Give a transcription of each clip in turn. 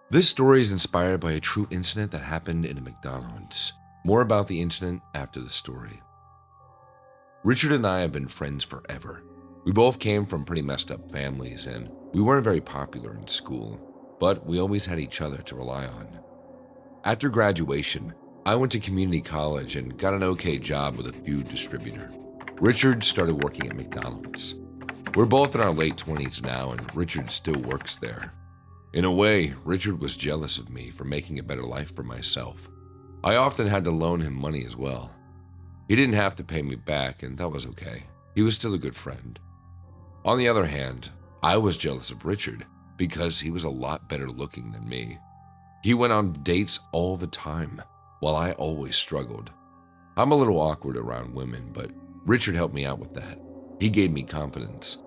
This story is inspired by a true incident that happened in a McDonald's. More about the incident after the story. Richard and I have been friends forever. We both came from pretty messed up families and we weren't very popular in school, but we always had each other to rely on. After graduation, I went to community college and got an okay job with a food distributor. Richard started working at McDonald's. We're both in our late 20s now and Richard still works there. In a way, Richard was jealous of me for making a better life for myself. I often had to loan him money as well. He didn't have to pay me back, and that was okay. He was still a good friend. On the other hand, I was jealous of Richard because he was a lot better looking than me. He went on dates all the time, while I always struggled. I'm a little awkward around women, but Richard helped me out with that. He gave me confidence.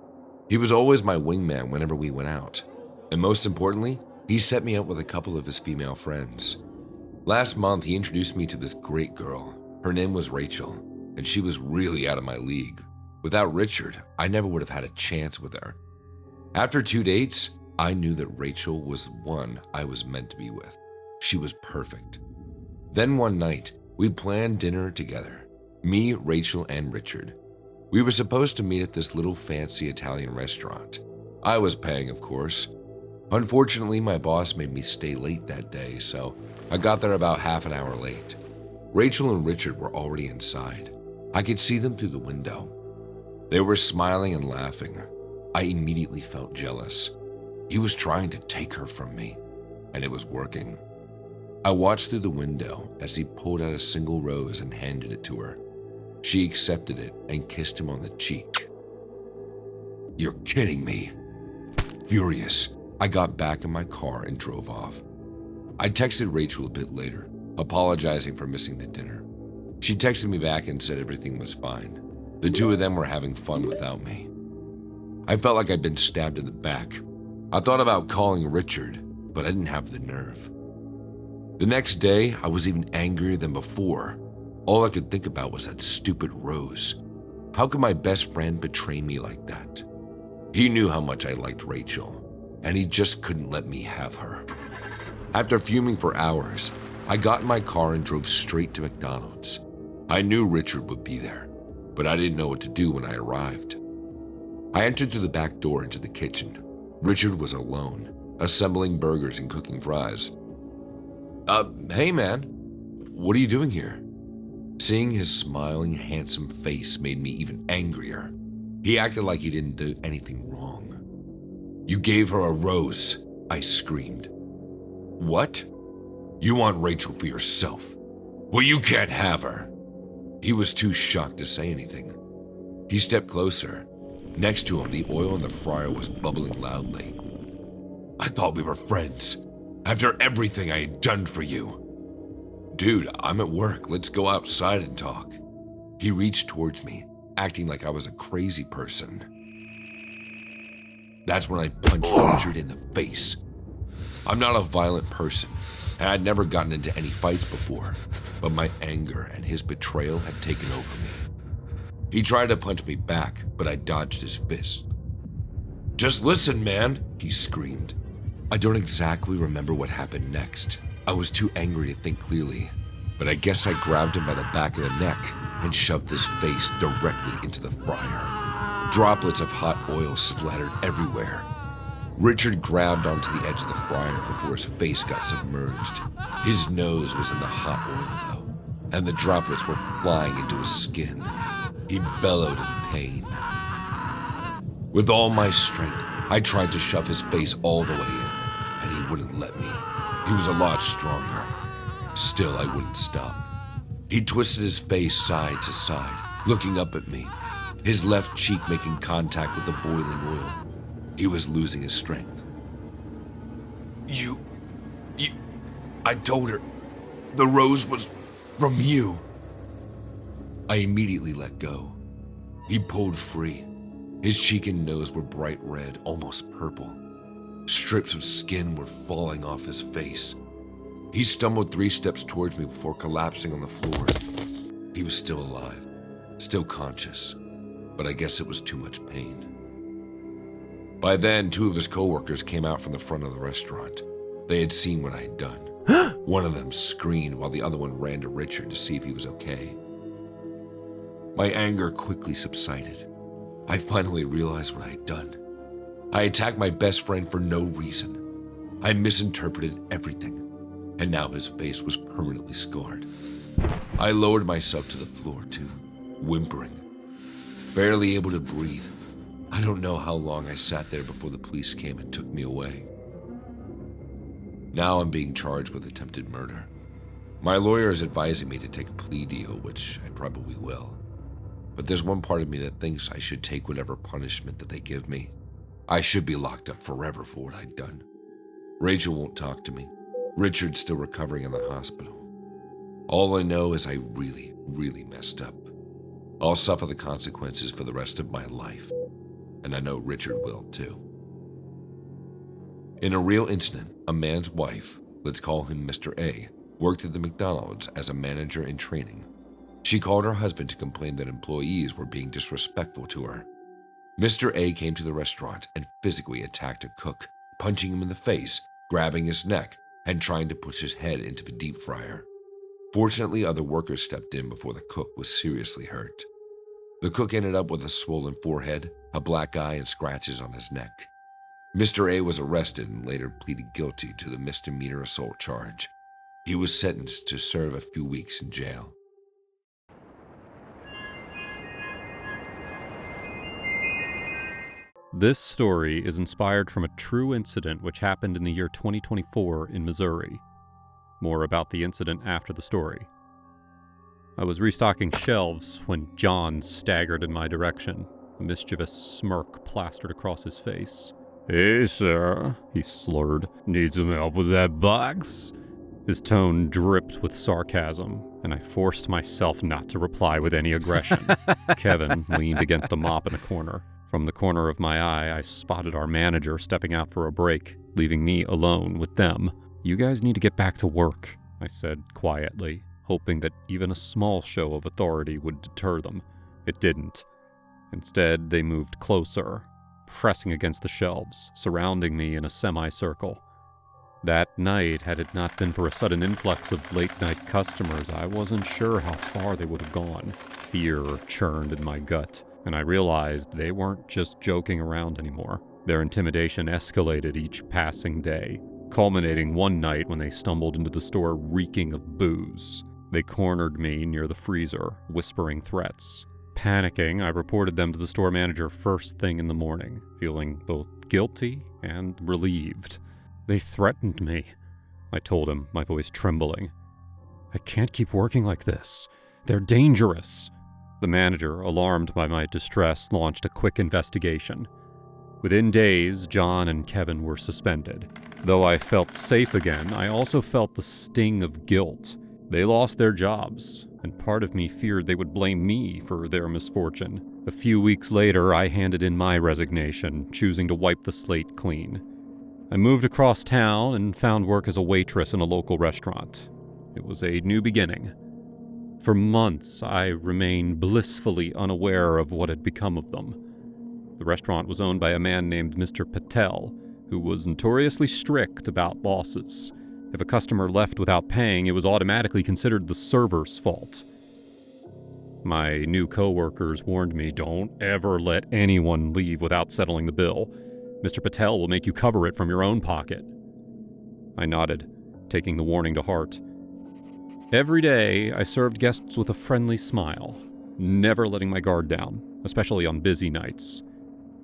He was always my wingman whenever we went out. And most importantly, he set me up with a couple of his female friends. Last month, he introduced me to this great girl. Her name was Rachel, and she was really out of my league. Without Richard, I never would have had a chance with her. After 2 dates, I knew that Rachel was one I was meant to be with. She was perfect. Then one night, we planned dinner together. Me, Rachel, and Richard. We were supposed to meet at this little fancy Italian restaurant. I was paying, of course. Unfortunately, my boss made me stay late that day, so I got there about half an hour late. Rachel and Richard were already inside. I could see them through the window. They were smiling and laughing. I immediately felt jealous. He was trying to take her from me, and it was working. I watched through the window as he pulled out a single rose and handed it to her. She accepted it and kissed him on the cheek. "You're kidding me." Furious, I got back in my car and drove off. I texted Rachel a bit later, apologizing for missing the dinner. She texted me back and said everything was fine. The two of them were having fun without me. I felt like I'd been stabbed in the back. I thought about calling Richard, but I didn't have the nerve. The next day, I was even angrier than before. All I could think about was that stupid rose. How could my best friend betray me like that? He knew how much I liked Rachel, and he just couldn't let me have her. After fuming for hours, I got in my car and drove straight to McDonald's. I knew Richard would be there, but I didn't know what to do when I arrived. I entered through the back door into the kitchen. Richard was alone, assembling burgers and cooking fries. Hey man, what are you doing here?" Seeing his smiling, handsome face made me even angrier. He acted like he didn't do anything wrong. "You gave her a rose," I screamed. "What? You want Rachel for yourself? Well, you can't have her." He was too shocked to say anything. He stepped closer. Next to him, the oil in the fryer was bubbling loudly. "I thought we were friends, after everything I had done for you." "Dude, I'm at work. Let's go outside and talk." He reached towards me, acting like I was a crazy person. That's when I punched Richard in the face. I'm not a violent person, and I'd never gotten into any fights before, but my anger and his betrayal had taken over me. He tried to punch me back, but I dodged his fist. "Just listen, man," he screamed. I don't exactly remember what happened next. I was too angry to think clearly, but I guess I grabbed him by the back of the neck and shoved his face directly into the fryer. Droplets of hot oil splattered everywhere. Richard grabbed onto the edge of the fryer before his face got submerged. His nose was in the hot oil, though, and the droplets were flying into his skin. He bellowed in pain. With all my strength, I tried to shove his face all the way in, and he wouldn't let me. He was a lot stronger. Still, I wouldn't stop. He twisted his face side to side, looking up at me, his left cheek making contact with the boiling oil. He was losing his strength. I told her the rose was from you." I immediately let go. He pulled free. His cheek and nose were bright red, almost purple. Strips of skin were falling off his face. He stumbled 3 steps towards me before collapsing on the floor. He was still alive, still conscious, but I guess it was too much pain. By then, 2 of his coworkers came out from the front of the restaurant. They had seen what I had done. One of them screamed while the other one ran to Richard to see if he was okay. My anger quickly subsided. I finally realized what I had done. I attacked my best friend for no reason. I misinterpreted everything, and now his face was permanently scarred. I lowered myself to the floor too, whimpering, barely able to breathe. I don't know how long I sat there before the police came and took me away. Now I'm being charged with attempted murder. My lawyer is advising me to take a plea deal, which I probably will. But there's one part of me that thinks I should take whatever punishment that they give me. I should be locked up forever for what I'd done. Rachel won't talk to me. Richard's still recovering in the hospital. All I know is I really, really messed up. I'll suffer the consequences for the rest of my life. And I know Richard will too. In a real incident, a man's wife, let's call him Mr. A, worked at the McDonald's as a manager in training. She called her husband to complain that employees were being disrespectful to her. Mr. A came to the restaurant and physically attacked a cook, punching him in the face, grabbing his neck, and trying to push his head into the deep fryer. Fortunately, other workers stepped in before the cook was seriously hurt. The cook ended up with a swollen forehead, a black eye, and scratches on his neck. Mr. A was arrested and later pleaded guilty to the misdemeanor assault charge. He was sentenced to serve a few weeks in jail. This story is inspired from a true incident which happened in the year 2024 in Missouri. More about the incident after the story. I was restocking shelves when John staggered in my direction, a mischievous smirk plastered across his face. "Hey, sir," he slurred. "Need some help with that box?" His tone dripped with sarcasm, and I forced myself not to reply with any aggression. Kevin leaned against a mop in the corner. From the corner of my eye, I spotted our manager stepping out for a break, leaving me alone with them. "You guys need to get back to work," I said quietly, hoping that even a small show of authority would deter them. It didn't. Instead, they moved closer, pressing against the shelves, surrounding me in a semicircle. That night, had it not been for a sudden influx of late-night customers, I wasn't sure how far they would have gone. Fear churned in my gut, and I realized they weren't just joking around anymore. Their intimidation escalated each passing day, culminating one night when they stumbled into the store reeking of booze. They cornered me near the freezer, whispering threats. Panicking, I reported them to the store manager first thing in the morning, feeling both guilty and relieved. "They threatened me," I told him, my voice trembling. "I can't keep working like this. They're dangerous." The manager, alarmed by my distress, launched a quick investigation. Within days, John and Kevin were suspended. Though I felt safe again, I also felt the sting of guilt. They lost their jobs, and part of me feared they would blame me for their misfortune. A few weeks later, I handed in my resignation, choosing to wipe the slate clean. I moved across town and found work as a waitress in a local restaurant. It was a new beginning. For months, I remained blissfully unaware of what had become of them. The restaurant was owned by a man named Mr. Patel, who was notoriously strict about losses. If a customer left without paying, it was automatically considered the server's fault. My new coworkers warned me, "Don't ever let anyone leave without settling the bill. Mr. Patel will make you cover it from your own pocket." I nodded, taking the warning to heart. Every day, I served guests with a friendly smile, never letting my guard down, especially on busy nights.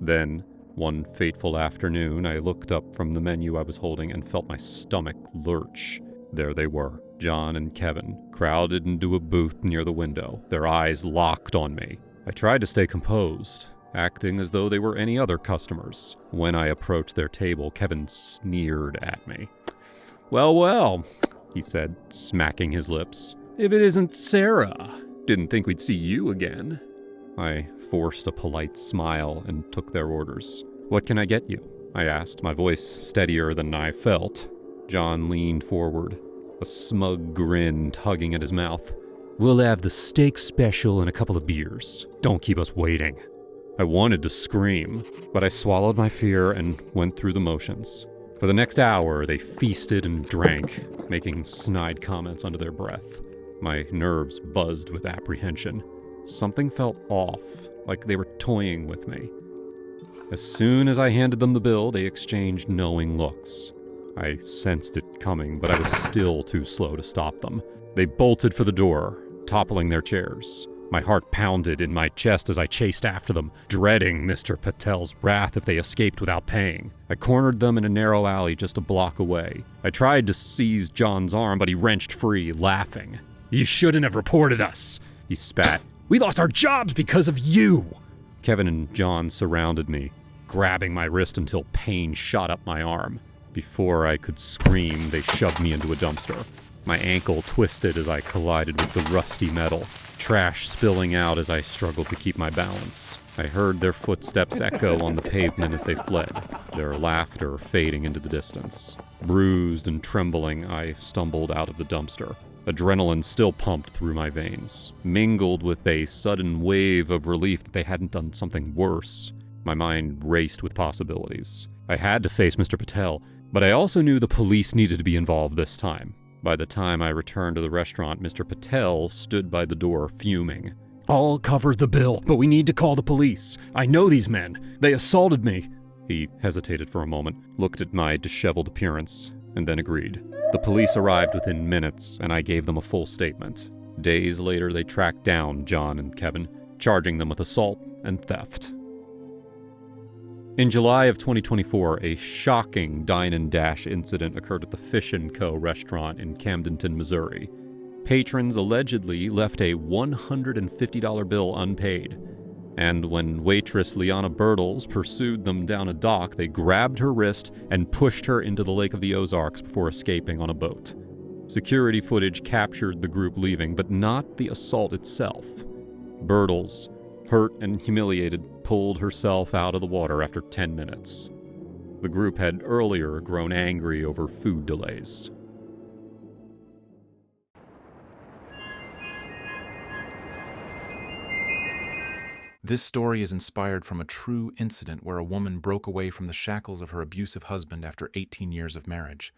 Then, one fateful afternoon, I looked up from the menu I was holding and felt my stomach lurch. There they were, John and Kevin, crowded into a booth near the window, their eyes locked on me. I tried to stay composed, acting as though they were any other customers. When I approached their table, Kevin sneered at me. Well, he said, smacking his lips. "If it isn't Sarah. Didn't think we'd see you again." I forced a polite smile and took their orders. "What can I get you?" I asked, my voice steadier than I felt. John leaned forward, a smug grin tugging at his mouth. "We'll have the steak special and a couple of beers. Don't keep us waiting." I wanted to scream, but I swallowed my fear and went through the motions. For the next hour, they feasted and drank, making snide comments under their breath. My nerves buzzed with apprehension. Something felt off, like they were toying with me. As soon as I handed them the bill, they exchanged knowing looks. I sensed it coming, but I was still too slow to stop them. They bolted for the door, toppling their chairs. My heart pounded in my chest as I chased after them, dreading Mr. Patel's wrath if they escaped without paying. I cornered them in a narrow alley just a block away. I tried to seize John's arm, but he wrenched free, laughing. "You shouldn't have reported us," he spat. "We lost our jobs because of you." Kevin and John surrounded me, grabbing my wrist until pain shot up my arm. Before I could scream, they shoved me into a dumpster. My ankle twisted as I collided with the rusty metal, trash spilling out as I struggled to keep my balance. I heard their footsteps echo on the pavement as they fled, their laughter fading into the distance. Bruised and trembling, I stumbled out of the dumpster. Adrenaline still pumped through my veins, mingled with a sudden wave of relief that they hadn't done something worse. My mind raced with possibilities. I had to face Mr. Patel, but I also knew the police needed to be involved this time. By the time I returned to the restaurant, Mr. Patel stood by the door, fuming. "I'll cover the bill, but we need to call the police. I know these men. They assaulted me." He hesitated for a moment, looked at my disheveled appearance, and then agreed. The police arrived within minutes, and I gave them a full statement. Days later, they tracked down John and Kevin, charging them with assault and theft. In July of 2024, a shocking dine-and-dash incident occurred at the Fish & Co. restaurant in Camdenton, Missouri. Patrons allegedly left a $150 bill unpaid, and when waitress Liana Bertels pursued them down a dock, they grabbed her wrist and pushed her into the Lake of the Ozarks before escaping on a boat. Security footage captured the group leaving, but not the assault itself. Bertels, hurt and humiliated, pulled herself out of the water after 10 minutes. The group had earlier grown angry over food delays. This story is inspired from a true incident where a woman broke away from the shackles of her abusive husband after 18 years of marriage.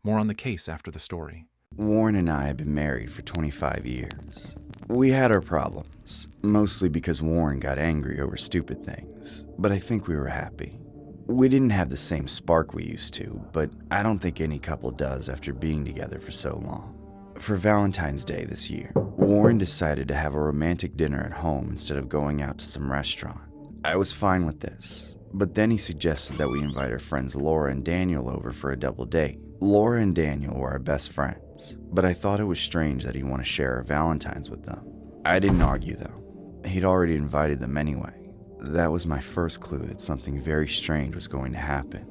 More on the case after the story. Warren and I have been married for 25 years. We had our problems, mostly because Warren got angry over stupid things, but I think we were happy. We didn't have the same spark we used to, but I don't think any couple does after being together for so long. For Valentine's Day this year, Warren decided to have a romantic dinner at home instead of going out to some restaurant. I was fine with this, but then he suggested that we invite our friends Laura and Daniel over for a double date. Laura and Daniel were our best friends, but I thought it was strange that he'd want to share our Valentines with them. I didn't argue though. He'd already invited them anyway. That was my first clue that something very strange was going to happen.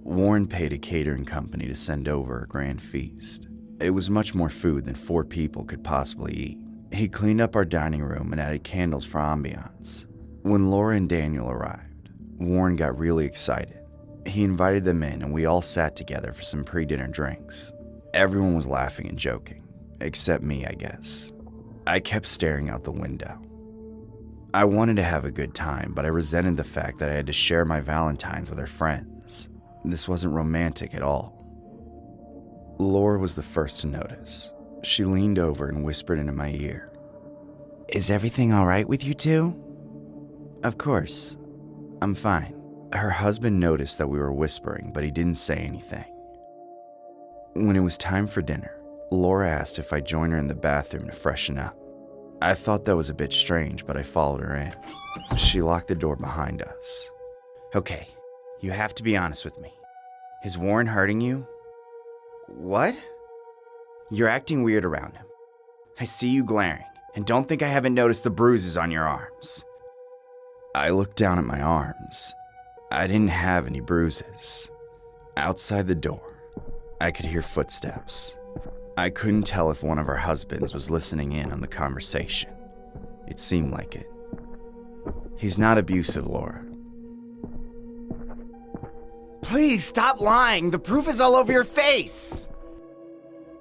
Warren paid a catering company to send over a grand feast. It was much more food than 4 people could possibly eat. He cleaned up our dining room and added candles for ambiance. When Laura and Daniel arrived, Warren got really excited. He invited them in and we all sat together for some pre-dinner drinks. Everyone was laughing and joking, except me, I guess. I kept staring out the window. I wanted to have a good time, but I resented the fact that I had to share my Valentines with our friends. This wasn't romantic at all. Laura was the first to notice. She leaned over and whispered into my ear. "Is everything all right with you two?" "Of course. I'm fine." Her husband noticed that we were whispering, but he didn't say anything. When it was time for dinner, Laura asked if I'd join her in the bathroom to freshen up. I thought that was a bit strange, but I followed her in. She locked the door behind us. "Okay, you have to be honest with me. Is Warren hurting you?" "What?" "You're acting weird around him. I see you glaring, and don't think I haven't noticed the bruises on your arms." I looked down at my arms. I didn't have any bruises. Outside the door, I could hear footsteps. I couldn't tell if one of our husbands was listening in on the conversation. It seemed like it. "He's not abusive, Laura." "Please stop lying. The proof is all over your face."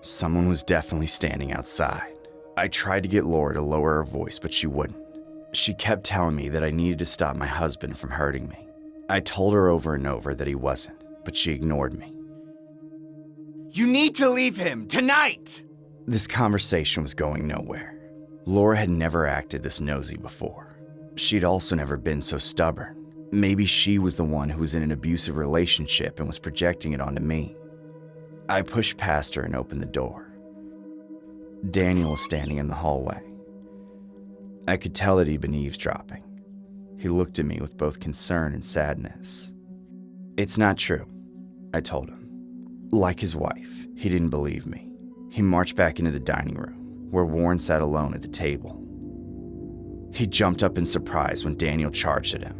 Someone was definitely standing outside. I tried to get Laura to lower her voice, but she wouldn't. She kept telling me that I needed to stop my husband from hurting me. I told her over and over that he wasn't. but she ignored me. "You need to leave him tonight!" This conversation was going nowhere. Laura had never acted this nosy before. She'd also never been so stubborn. Maybe she was the one who was in an abusive relationship and was projecting it onto me. I pushed past her and opened the door. Daniel was standing in the hallway. I could tell that he'd been eavesdropping. He looked at me with both concern and sadness. "It's not true," I told him. Like his wife, he didn't believe me. He marched back into the dining room, where Warren sat alone at the table. He jumped up in surprise when Daniel charged at him.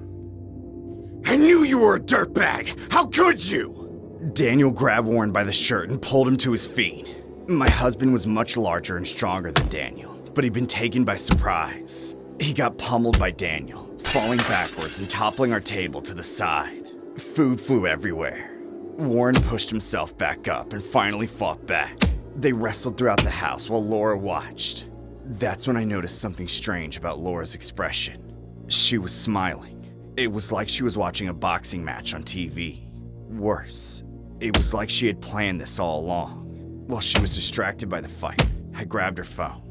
"I knew you were a dirtbag! How could you?" Daniel grabbed Warren by the shirt and pulled him to his feet. My husband was much larger and stronger than Daniel, but he'd been taken by surprise. He got pummeled by Daniel, falling backwards and toppling our table to the side. Food flew everywhere. Warren pushed himself back up and finally fought back. They wrestled throughout the house while Laura watched. That's when I noticed something strange about Laura's expression. She was smiling. It was like she was watching a boxing match on TV. Worse, it was like she had planned this all along. While she was distracted by the fight, I grabbed her phone.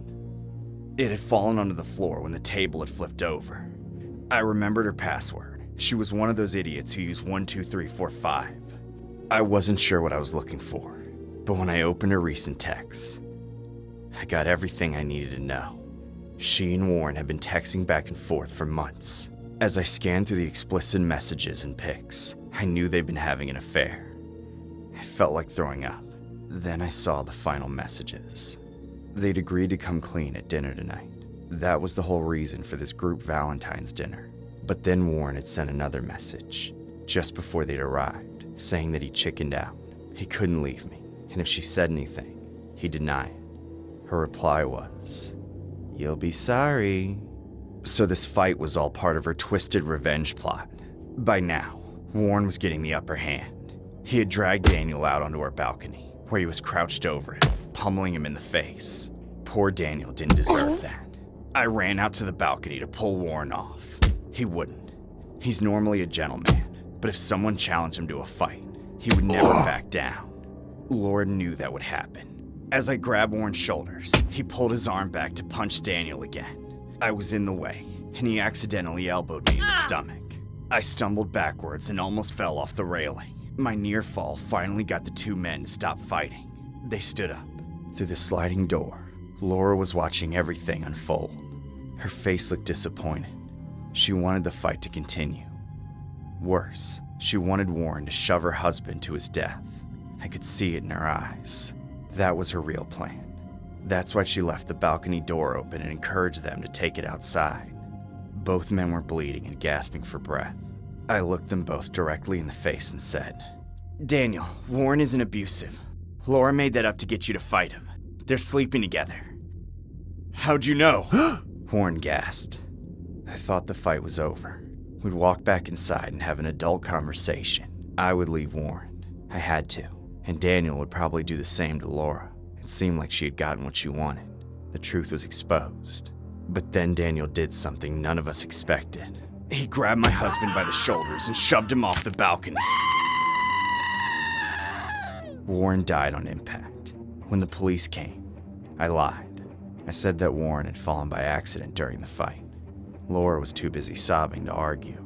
It had fallen onto the floor when the table had flipped over. I remembered her password. She was one of those idiots who used 12345. I wasn't sure what I was looking for, but when I opened her recent texts, I got everything I needed to know. She and Warren had been texting back and forth for months. As I scanned through the explicit messages and pics, I knew they'd been having an affair. I felt like throwing up. Then I saw the final messages. They'd agreed to come clean at dinner tonight. That was the whole reason for this group Valentine's dinner. But then Warren had sent another message, just before they'd arrived, saying that he chickened out. He couldn't leave me, and if she said anything, he'd deny it. Her reply was, "You'll be sorry." So this fight was all part of her twisted revenge plot. By now, Warren was getting the upper hand. He had dragged Daniel out onto our balcony, where he was crouched over him, pummeling him in the face. Poor Daniel didn't deserve that. I ran out to the balcony to pull Warren off. He wouldn't. He's normally a gentleman, but if someone challenged him to a fight, he would never back down. Laura knew that would happen. As I grabbed Warren's shoulders, he pulled his arm back to punch Daniel again. I was in the way, and he accidentally elbowed me in the stomach. I stumbled backwards and almost fell off the railing. My near fall finally got the two men to stop fighting. They stood up. Through the sliding door, Laura was watching everything unfold. Her face looked disappointed. She wanted the fight to continue. Worse, she wanted Warren to shove her husband to his death. I could see it in her eyes. That was her real plan. That's why she left the balcony door open and encouraged them to take it outside. Both men were bleeding and gasping for breath. I looked them both directly in the face and said, "Daniel, Warren isn't abusive. Laura made that up to get you to fight him. They're sleeping together." "How'd you know?" Warren gasped. I thought the fight was over. We'd walk back inside and have an adult conversation. I would leave Warren. I had to. And Daniel would probably do the same to Laura. It seemed like she had gotten what she wanted. The truth was exposed. But then Daniel did something none of us expected. He grabbed my husband by the shoulders and shoved him off the balcony. Warren died on impact. When the police came, I lied. I said that Warren had fallen by accident during the fight. Laura was too busy sobbing to argue.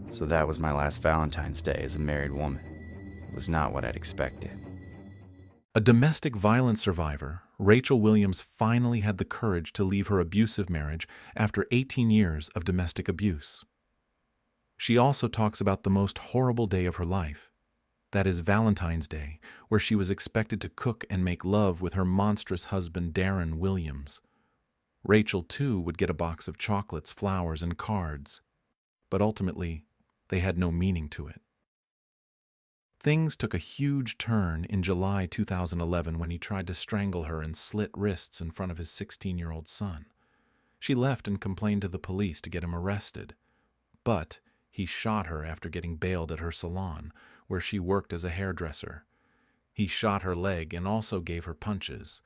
So that was my last Valentine's Day as a married woman. It was not what I'd expected. A domestic violence survivor, Rachel Williams finally had the courage to leave her abusive marriage after 18 years of domestic abuse. She also talks about the most horrible day of her life. That is Valentine's Day, where she was expected to cook and make love with her monstrous husband, Darren Williams. Rachel, too, would get a box of chocolates, flowers, and cards. But ultimately, they had no meaning to it. Things took a huge turn in July 2011 when he tried to strangle her and slit wrists in front of his 16-year-old son. She left and complained to the police to get him arrested. But he shot her after getting bailed at her salon, where she worked as a hairdresser. He shot her leg and also gave her punches,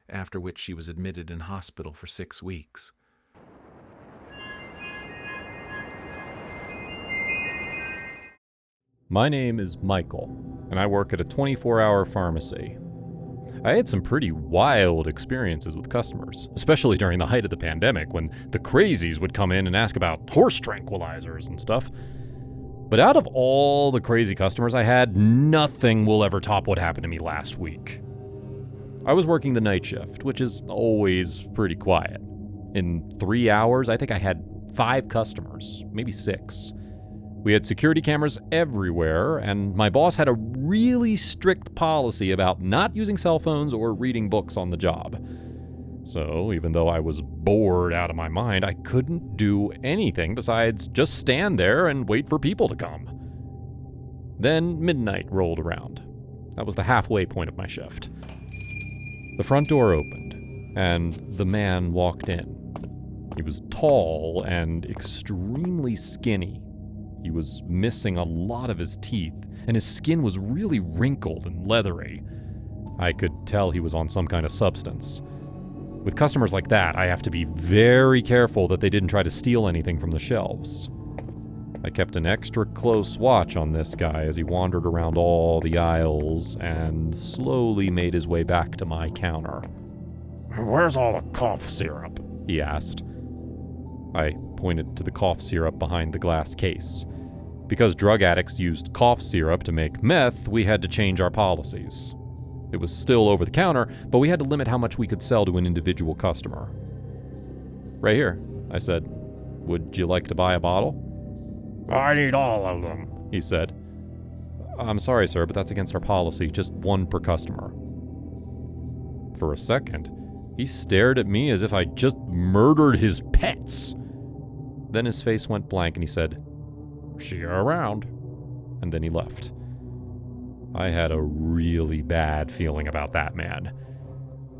after which she was admitted in hospital for 6 weeks. My name is Michael. and I work at a 24-hour pharmacy. I had some pretty wild experiences with customers, especially during the height of the pandemic when the crazies would come in and ask about horse tranquilizers and stuff. But out of all the crazy customers I had, nothing will ever top what happened to me last week. I was working the night shift, which is always pretty quiet. In 3 hours, I think I had 5 customers, maybe 6. We had security cameras everywhere, and my boss had a really strict policy about not using cell phones or reading books on the job. So, even though I was bored out of my mind, I couldn't do anything besides just stand there and wait for people to come. Then midnight rolled around. That was the halfway point of my shift. The front door opened, and the man walked in. He was tall and extremely skinny. He was missing a lot of his teeth, and his skin was really wrinkled and leathery. I could tell he was on some kind of substance. With customers like that, I have to be very careful that they didn't try to steal anything from the shelves. I kept an extra close watch on this guy as he wandered around all the aisles and slowly made his way back to my counter. "Where's all the cough syrup?" he asked. I pointed to the cough syrup behind the glass case. Because drug addicts used cough syrup to make meth, we had to change our policies. It was still over the counter, but we had to limit how much we could sell to an individual customer. "Right here," I said. "Would you like to buy a bottle?" "I need all of them," he said. "I'm sorry, sir, but that's against our policy. Just 1 per customer." For a second, he stared at me as if I just murdered his pets. Then his face went blank and he said, "See you around." And then he left. I had a really bad feeling about that man.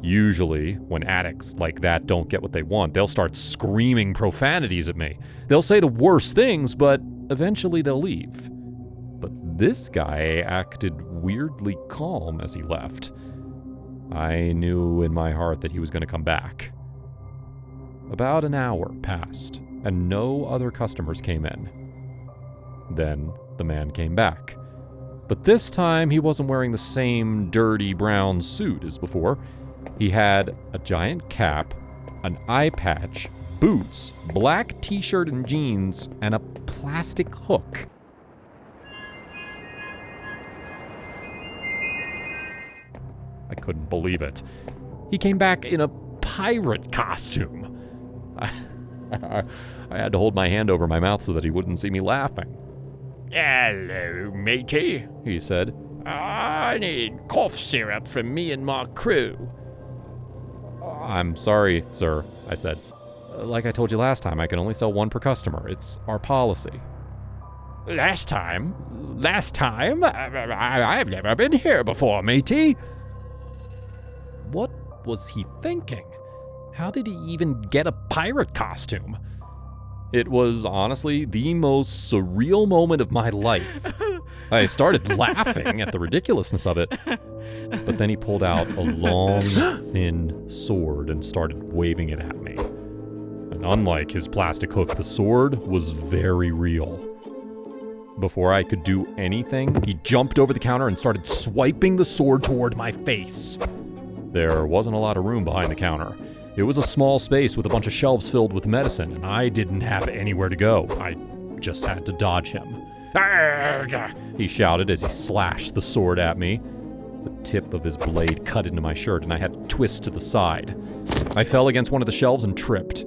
Usually, when addicts like that don't get what they want, they'll start screaming profanities at me. They'll say the worst things, but eventually they'll leave. But this guy acted weirdly calm as he left. I knew in my heart that he was going to come back. About an hour passed, and no other customers came in. Then the man came back. But this time he wasn't wearing the same dirty brown suit as before. He had a giant cap, an eye patch, boots, black t-shirt and jeans, and a plastic hook. I couldn't believe it. He came back in a pirate costume. I had to hold my hand over my mouth so that he wouldn't see me laughing. "Hello, matey," he said. "I need cough syrup for me and my crew." "I'm sorry, sir," I said. "Like I told you last time, I can only sell 1 per customer. It's our policy." Last time? I've never been here before, matey." What was he thinking? How did he even get a pirate costume? It was honestly the most surreal moment of my life. I started laughing at the ridiculousness of it, but then he pulled out a long, thin sword and started waving it at me. And unlike his plastic hook, the sword was very real. Before I could do anything, he jumped over the counter and started swiping the sword toward my face. There wasn't a lot of room behind the counter. It was a small space with a bunch of shelves filled with medicine, and I didn't have anywhere to go. I just had to dodge him. "Arrgh!" he shouted as he slashed the sword at me. The tip of his blade cut into my shirt, and I had to twist to the side. I fell against one of the shelves and tripped.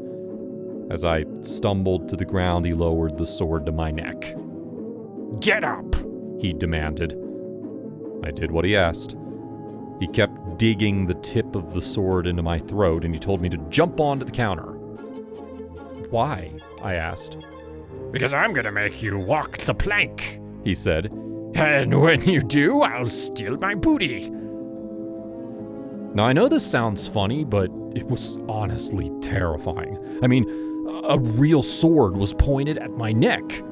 As I stumbled to the ground, he lowered the sword to my neck. "Get up!" he demanded. I did what he asked. He kept digging the tip of the sword into my throat, and he told me to jump onto the counter. "Why?" I asked. "Because I'm gonna make you walk the plank," he said. "And when you do, I'll steal my booty." Now, I know this sounds funny, but it was honestly terrifying. I mean, a real sword was pointed at my neck.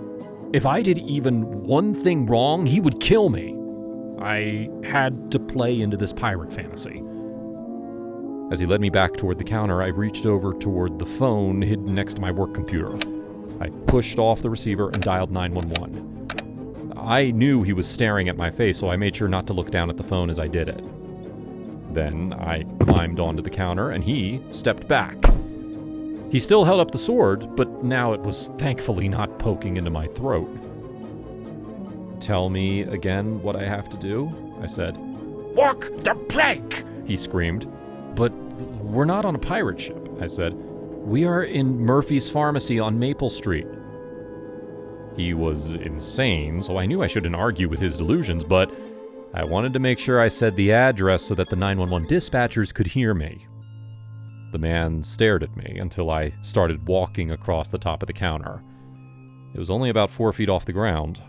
If I did even one thing wrong, he would kill me. I had to play into this pirate fantasy. As he led me back toward the counter, I reached over toward the phone hidden next to my work computer. I pushed off the receiver and dialed 911. I knew he was staring at my face, so I made sure not to look down at the phone as I did it. Then I climbed onto the counter and he stepped back. He still held up the sword, but now it was thankfully not poking into my throat. "Tell me again what I have to do," I said. "Walk the plank!" he screamed. "But we're not on a pirate ship," I said. "We are in Murphy's Pharmacy on Maple Street." He was insane, so I knew I shouldn't argue with his delusions, but I wanted to make sure I said the address so that the 911 dispatchers could hear me. The man stared at me until I started walking across the top of the counter. It was only about 4 feet off the ground.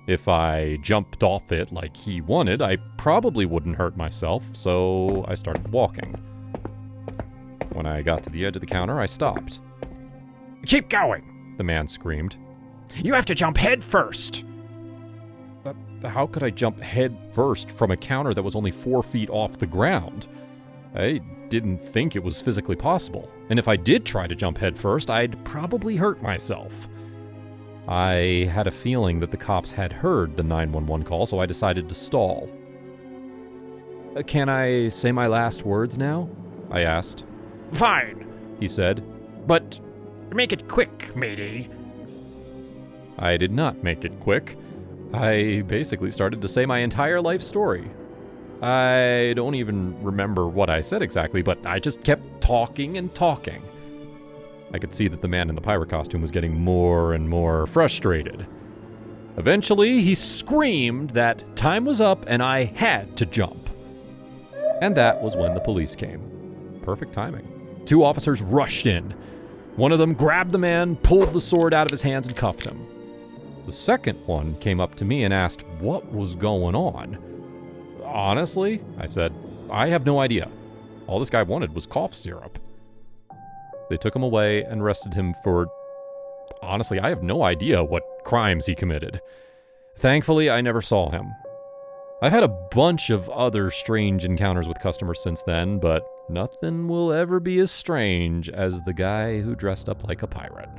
If I jumped off it like he wanted, I probably wouldn't hurt myself, so I started walking. When I got to the edge of the counter, I stopped. "Keep going!" the man screamed. "You have to jump head first!" How could I jump head first from a counter that was only 4 feet off the ground? I didn't think it was physically possible, and if I did try to jump head first, I'd probably hurt myself. I had a feeling that the cops had heard the 911 call, so I decided to stall. "Can I say my last words now?" I asked. "Fine," he said, "but make it quick, matey." I did not make it quick. I basically started to say my entire life story. I don't even remember what I said exactly, but I just kept talking and talking. I could see that the man in the pirate costume was getting more and more frustrated. Eventually, he screamed that time was up and I had to jump. And that was when the police came. Perfect timing. 2 officers rushed in. One of them grabbed the man, pulled the sword out of his hands, and cuffed him. The second one came up to me and asked what was going on. "Honestly," I said, "I have no idea. All this guy wanted was cough syrup." They took him away and arrested him for... Honestly, I have no idea what crimes he committed. Thankfully, I never saw him. I've had a bunch of other strange encounters with customers since then, but nothing will ever be as strange as the guy who dressed up like a pirate.